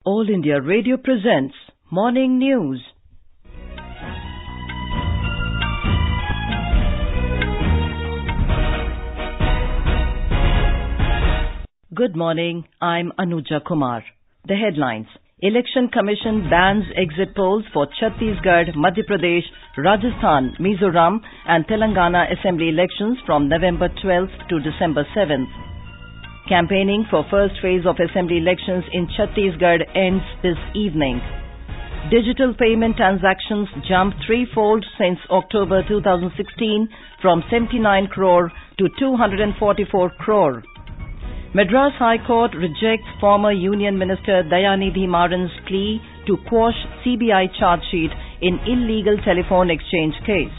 All India Radio presents Morning News. Good morning, I'm Anuja Kumar. The headlines. Election Commission bans exit polls for Chhattisgarh, Madhya Pradesh, Rajasthan, Mizoram and Telangana Assembly elections from November 12th to December 7th. Campaigning for first phase of Assembly elections in Chhattisgarh ends this evening. Digital payment transactions jumped threefold since October 2016 from 79 crore to 244 crore. Madras High Court rejects former Union Minister Dayanidhi Maran's plea to quash CBI charge sheet in illegal telephone exchange case.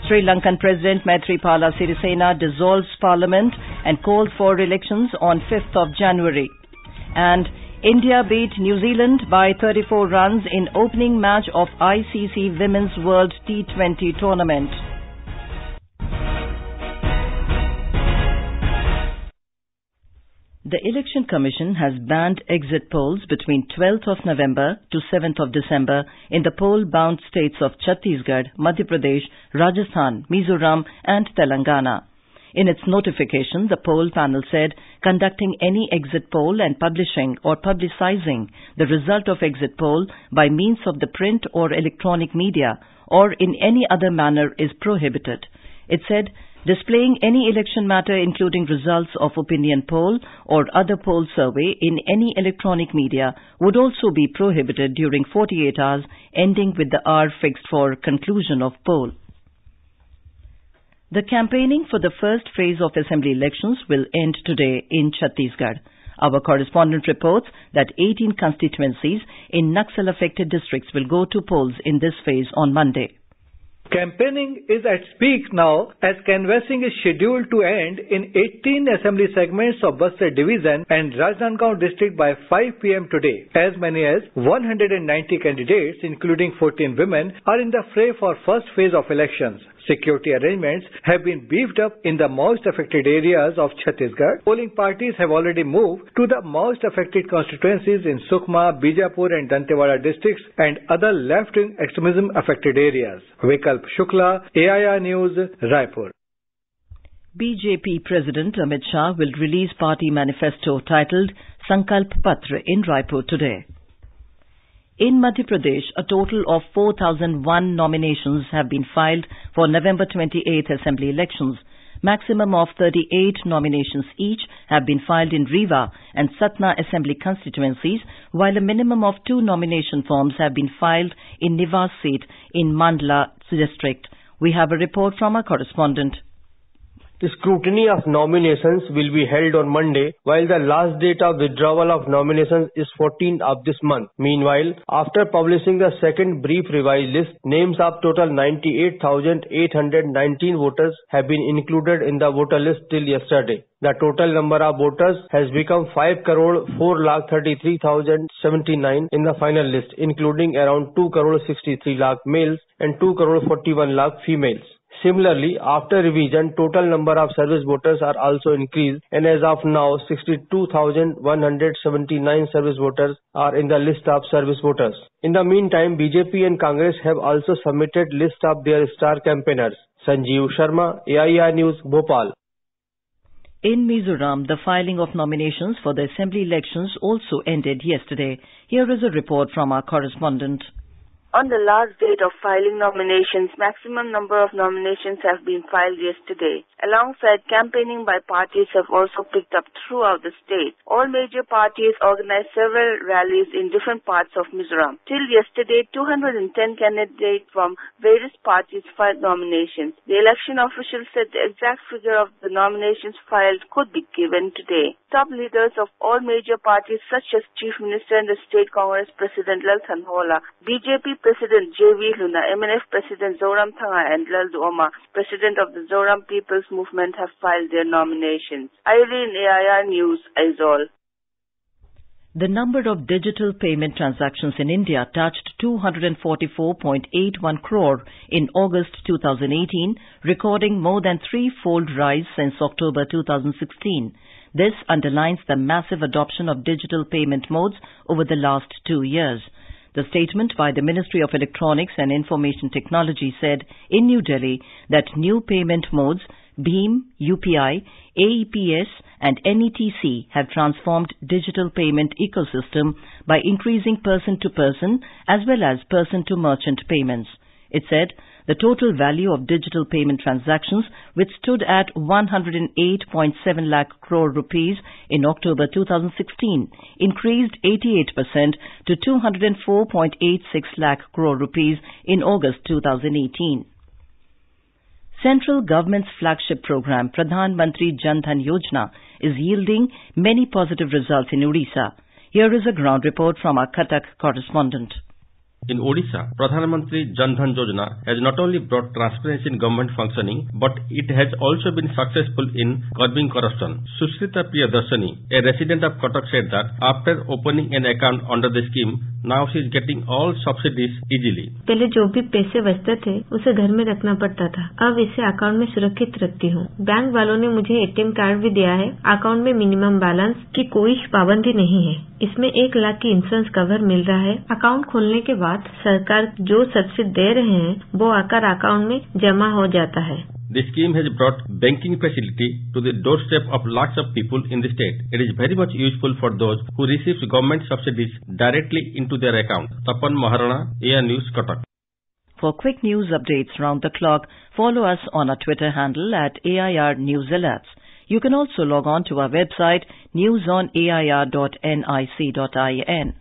Sri Lankan President Maithripala Sirisena dissolves Parliament and calls for elections on 5th of January. And India beat New Zealand by 34 runs in opening match of ICC Women's World T20 Tournament. The Election Commission has banned exit polls between 12th of November to 7th of December in the poll-bound states of Chhattisgarh, Madhya Pradesh, Rajasthan, Mizoram and Telangana. In its notification, the poll panel said conducting any exit poll and publishing or publicizing the result of exit poll by means of the print or electronic media or in any other manner is prohibited. It said displaying any election matter including results of opinion poll or other poll survey in any electronic media would also be prohibited during 48 hours ending with the hour fixed for conclusion of poll. The campaigning for the first phase of Assembly elections will end today in Chhattisgarh. Our correspondent reports that 18 constituencies in Naxal-affected districts will go to polls in this phase on Monday. Campaigning is at peak now as canvassing is scheduled to end in 18 assembly segments of Bastar Division and Rajnandgaon district by 5 p.m. today. As many as 190 candidates, including 14 women, are in the fray for first phase of elections. Security arrangements have been beefed up in the most affected areas of Chhattisgarh. Polling parties have already moved to the most affected constituencies in Sukma, Bijapur and Dantewada districts and other left-wing extremism affected areas. Vikalp Shukla, AIR News, Raipur. BJP President Amit Shah will release party manifesto titled Sankalp Patra in Raipur today. In Madhya Pradesh, a total of 4,001 nominations have been filed for November 28th Assembly elections. Maximum of 38 nominations each have been filed in Rewa and Satna Assembly constituencies, while a minimum of 2 nomination forms have been filed in Nivas seat in Mandla district. We have a report from our correspondent. The scrutiny of nominations will be held on Monday, while the last date of withdrawal of nominations is 14th of this month. Meanwhile, after publishing the second brief revised list, names of total 98,819 voters have been included in the voter list till yesterday. The total number of voters has become 5,4,33,079 in the final list, including around 2,63,00,000 males and 2,41,00,000 females. Similarly, after revision, total number of service voters are also increased, and as of now, 62,179 service voters are in the list of service voters. In the meantime, BJP and Congress have also submitted list of their star campaigners. Sanjeev Sharma, AIR News, Bhopal. In Mizoram, the filing of nominations for the assembly elections also ended yesterday. Here is a report from our correspondent. On the last date of filing nominations, maximum number of nominations have been filed yesterday. Alongside campaigning by parties have also picked up throughout the state. All major parties organized several rallies in different parts of Mizoram. Till yesterday, 210 candidates from various parties filed nominations. The election officials said the exact figure of the nominations filed could be given today. Top leaders of all major parties such as Chief Minister and the State Congress President Lal Thanhawala, BJP President J.V. Luna, MNF President Zoram Thanga and Laldu Oma, President of the Zoram People's Movement have filed their nominations. Irene, AIR News, Aizawl. The number of digital payment transactions in India touched 244.81 crore in August 2018, recording more than threefold rise since October 2016. This underlines the massive adoption of digital payment modes over the last 2 years. The statement by the Ministry of Electronics and Information Technology said in New Delhi that new payment modes BHIM, UPI, AEPS and NETC have transformed digital payment ecosystem by increasing person-to-person as well as person-to-merchant payments. It said the total value of digital payment transactions, which stood at 108.7 lakh crore rupees in October 2016, increased 88% to 204.86 lakh crore rupees in August 2018. Central government's flagship program, Pradhan Mantri Jan Dhan Yojana, is yielding many positive results in Odisha. Here is a ground report from our Cuttack correspondent. In Odisha, Pradhan Mantri Jan Dhan Yojana has not only brought transparency in government functioning, but it has also been successful in curbing corruption. Sushrita Priyadarshani, a resident of Cuttack, said that after opening an account under the scheme, now she is getting all subsidies easily. पहले जो भी पैसे बचते थे उसे घर में रखना पड़ता था, अब इसे अकाउंट में सुरक्षित रखती हूँ। बैंक वालों ने मुझे एटीएम कार्ड भी दिया है। अकाउंट में मिनिमम बैलेंस की कोई पाबंदी नहीं है। इसमें 1 लाख की इंश्योरेंस कवर मिल रहा है। अकाउंट खोलने के बाद सरकार जो सब्सिडी दे रहे हैं वो आकर अकाउंट में जमा हो जाता है। The scheme has brought banking facility to the doorstep of lakhs of people in the state. It is very much useful for those who receive government subsidies directly into their account. Tapan Maharana, AIR News, Cuttack. For quick news updates round the clock, follow us on our Twitter handle at AIR News Alerts. You can also log on to our website newsonair.nic.in.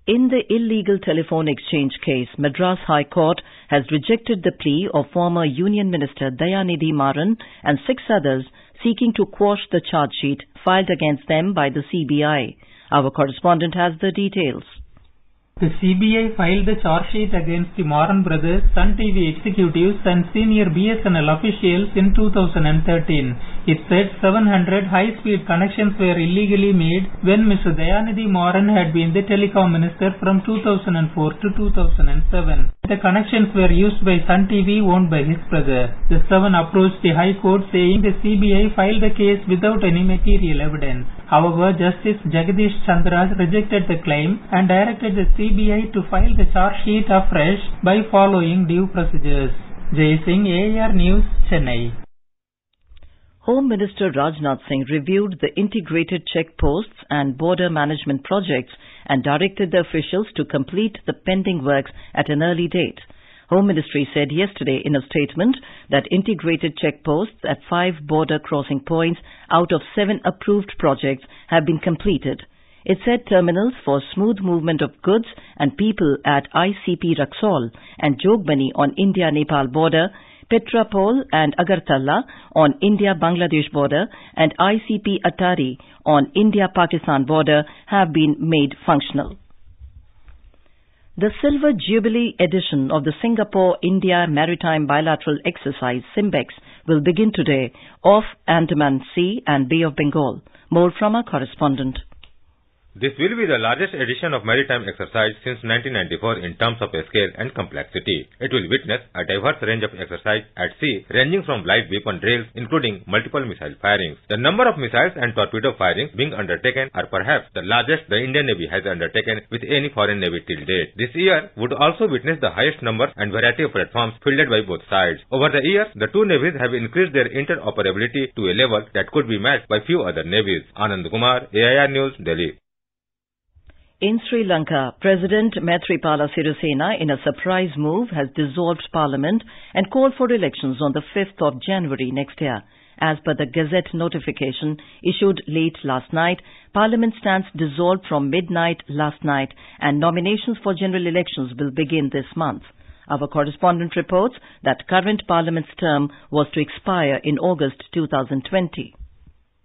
In the illegal telephone exchange case, Madras High Court has rejected the plea of former Union Minister Dayanidhi Maran and 6 others seeking to quash the charge sheet filed against them by the CBI. Our correspondent has the details. The CBI filed the charge sheet against the Maran brothers, Sun TV executives and senior BSNL officials in 2013. It said 700 high-speed connections were illegally made when Mr. Dayanidhi Maran had been the telecom minister from 2004 to 2007. The connections were used by Sun TV owned by his brother. The 7 approached the High Court saying the CBI filed the case without any material evidence. However, Justice Jagadish Chandra rejected the claim and directed the CBI to file the charge sheet afresh by following due procedures. Jai Singh, AIR News, Chennai. Home Minister Rajnath Singh reviewed the integrated checkposts and border management projects and directed the officials to complete the pending works at an early date. Home Ministry said yesterday in a statement that integrated checkposts at 5 border crossing points out of 7 approved projects have been completed. It said terminals for smooth movement of goods and people at ICP Raxaul and Jogbani on India-Nepal border, Petrapol and Agartala on India-Bangladesh border and ICP Atari on India-Pakistan border have been made functional. The Silver Jubilee edition of the Singapore-India Maritime Bilateral Exercise SIMBEX will begin today off Andaman Sea and Bay of Bengal. More from our correspondent. This will be the largest edition of maritime exercise since 1994 in terms of scale and complexity. It will witness a diverse range of exercise at sea, ranging from light weapon drills, including multiple missile firings. The number of missiles and torpedo firings being undertaken are perhaps the largest the Indian Navy has undertaken with any foreign navy till date. This year would also witness the highest number and variety of platforms fielded by both sides. Over the years, the two navies have increased their interoperability to a level that could be matched by few other navies. Anand Kumar, AIR News, Delhi. In Sri Lanka, President Maithripala Sirisena, in a surprise move, has dissolved Parliament and called for elections on the 5th of January next year. As per the Gazette notification issued late last night, Parliament stands dissolved from midnight last night and nominations for general elections will begin this month. Our correspondent reports that current Parliament's term was to expire in August 2020.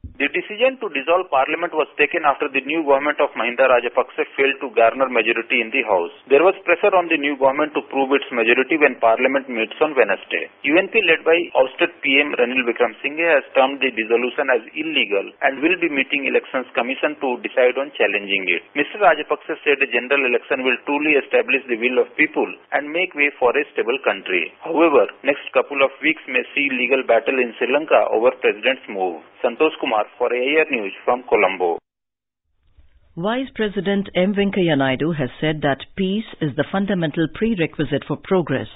The decision to dissolve Parliament was taken after the new government of Mahinda Rajapaksa failed to garner majority in the House. There was pressure on the new government to prove its majority when Parliament meets on Wednesday. UNP led by ousted PM Ranil Wickremesinghe has termed the dissolution as illegal and will be meeting Elections Commission to decide on challenging it. Mr. Rajapaksa said a general election will truly establish the will of people and make way for a stable country. However, next couple of weeks may see legal battle in Sri Lanka over President's move. Santosh Kumar, Kumar for AIR News from Colombo. Vice President M. Venkaiah Naidu has said that peace is the fundamental prerequisite for progress.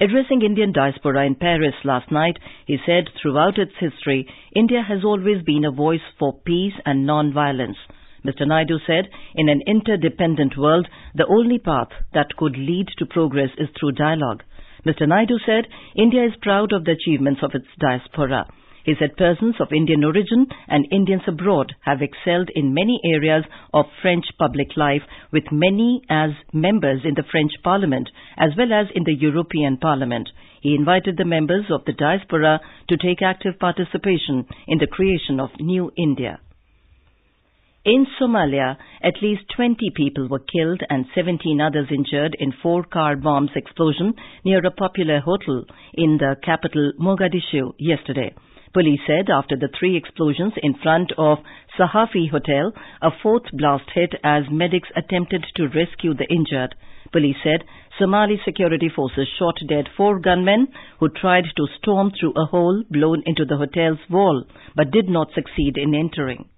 Addressing Indian diaspora in Paris last night, he said throughout its history, India has always been a voice for peace and non-violence. Mr. Naidu said, in an interdependent world, the only path that could lead to progress is through dialogue. Mr. Naidu said, India is proud of the achievements of its diaspora. He said persons of Indian origin and Indians abroad have excelled in many areas of French public life, with many as members in the French Parliament as well as in the European Parliament. He invited the members of the diaspora to take active participation in the creation of New India. In Somalia, at least 20 people were killed and 17 others injured in 4 car bombs explosion near a popular hotel in the capital Mogadishu yesterday. Police said after the 3 explosions in front of Sahafi Hotel, a 4th blast hit as medics attempted to rescue the injured. Police said Somali security forces shot dead 4 gunmen who tried to storm through a hole blown into the hotel's wall but did not succeed in entering.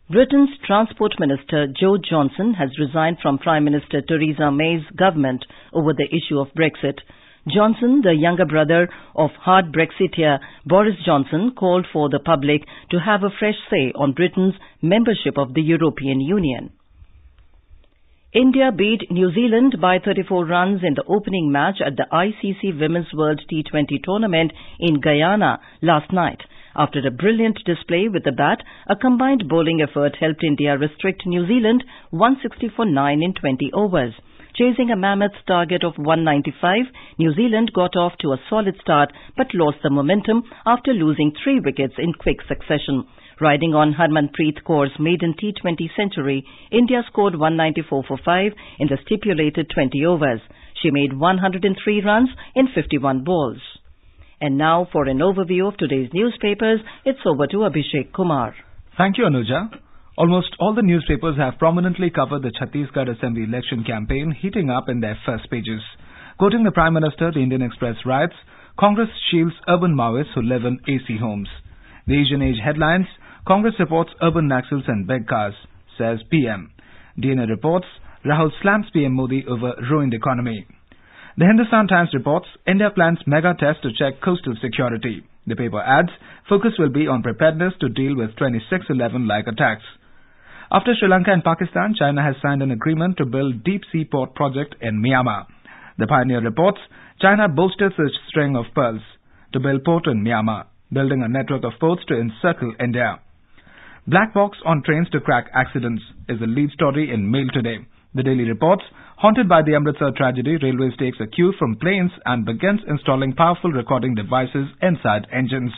Britain's Transport Minister Joe Johnson has resigned from Prime Minister Theresa May's government over the issue of Brexit. Johnson, the younger brother of hard Brexiteer Boris Johnson, called for the public to have a fresh say on Britain's membership of the European Union. India beat New Zealand by 34 runs in the opening match at the ICC Women's World T20 tournament in Guyana last night. After a brilliant display with the bat, a combined bowling effort helped India restrict New Zealand 160 for 9 in 20 overs. Chasing a mammoth target of 195, New Zealand got off to a solid start but lost the momentum after losing 3 wickets in quick succession. Riding on Harmanpreet Kaur's maiden T20 century, India scored 194 for 5 in the stipulated 20 overs. She made 103 runs in 51 balls. And now for an overview of today's newspapers, it's over to Abhishek Kumar. Thank you, Anuja. Almost all the newspapers have prominently covered the Chhattisgarh Assembly election campaign heating up in their first pages. Quoting the Prime Minister, the Indian Express writes, Congress shields urban Maoists who live in AC homes. The Asian Age headlines, Congress supports urban Naxals and beg cars, says PM. DNA reports, Rahul slams PM Modi over ruined economy. The Hindustan Times reports, India plans mega test to check coastal security. The paper adds, focus will be on preparedness to deal with 26/11-like attacks. After Sri Lanka and Pakistan, China has signed an agreement to build deep-sea port project in Myanmar. The Pioneer reports, China boasted its string of pearls to build port in Myanmar, building a network of ports to encircle India. Black box on trains to crack accidents is the lead story in Mail today. The Daily reports, haunted by the Amritsar tragedy, Railways takes a cue from planes and begins installing powerful recording devices inside engines.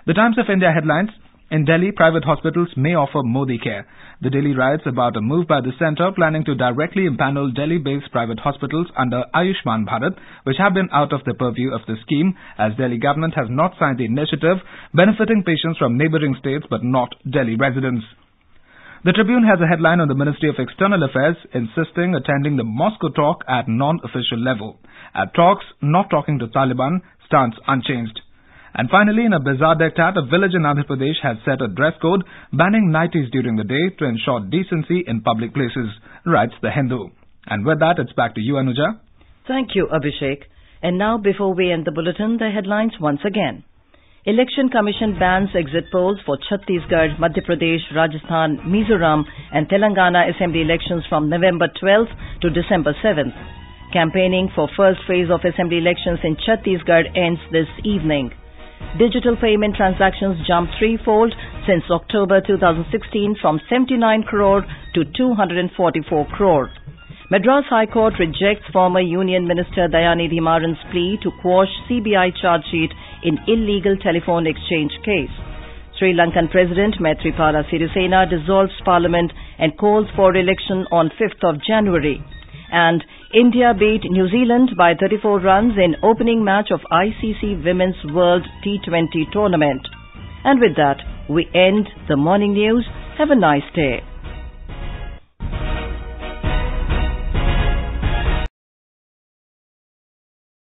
The Times of India headlines, in Delhi, private hospitals may offer Modi care. The Daily writes about a move by the centre planning to directly impanel Delhi-based private hospitals under Ayushman Bharat, which have been out of the purview of the scheme, as Delhi government has not signed the initiative, benefiting patients from neighbouring states but not Delhi residents. The Tribune has a headline on the Ministry of External Affairs insisting attending the Moscow talk at non-official level. At talks, not talking to Taliban, stance unchanged. And finally, in a bizarre diktat, a village in Andhra Pradesh has set a dress code banning nighties during the day to ensure decency in public places, writes The Hindu. And with that, it's back to you, Anuja. Thank you, Abhishek. And now, before we end the bulletin, the headlines once again. Election Commission bans exit polls for Chhattisgarh, Madhya Pradesh, Rajasthan, Mizoram and Telangana Assembly elections from November 12th to December 7th. Campaigning for first phase of Assembly elections in Chhattisgarh ends this evening. Digital payment transactions jumped threefold since October 2016 from 79 crore to 244 crore. Madras High Court rejects former Union Minister Dayanidhi Maran's plea to quash CBI charge sheet in illegal telephone exchange case. Sri Lankan President Maithripala Sirisena dissolves Parliament and calls for election on 5th of January. And India beat New Zealand by 34 runs in opening match of ICC Women's World T20 tournament. And with that, we end the morning news. Have a nice day.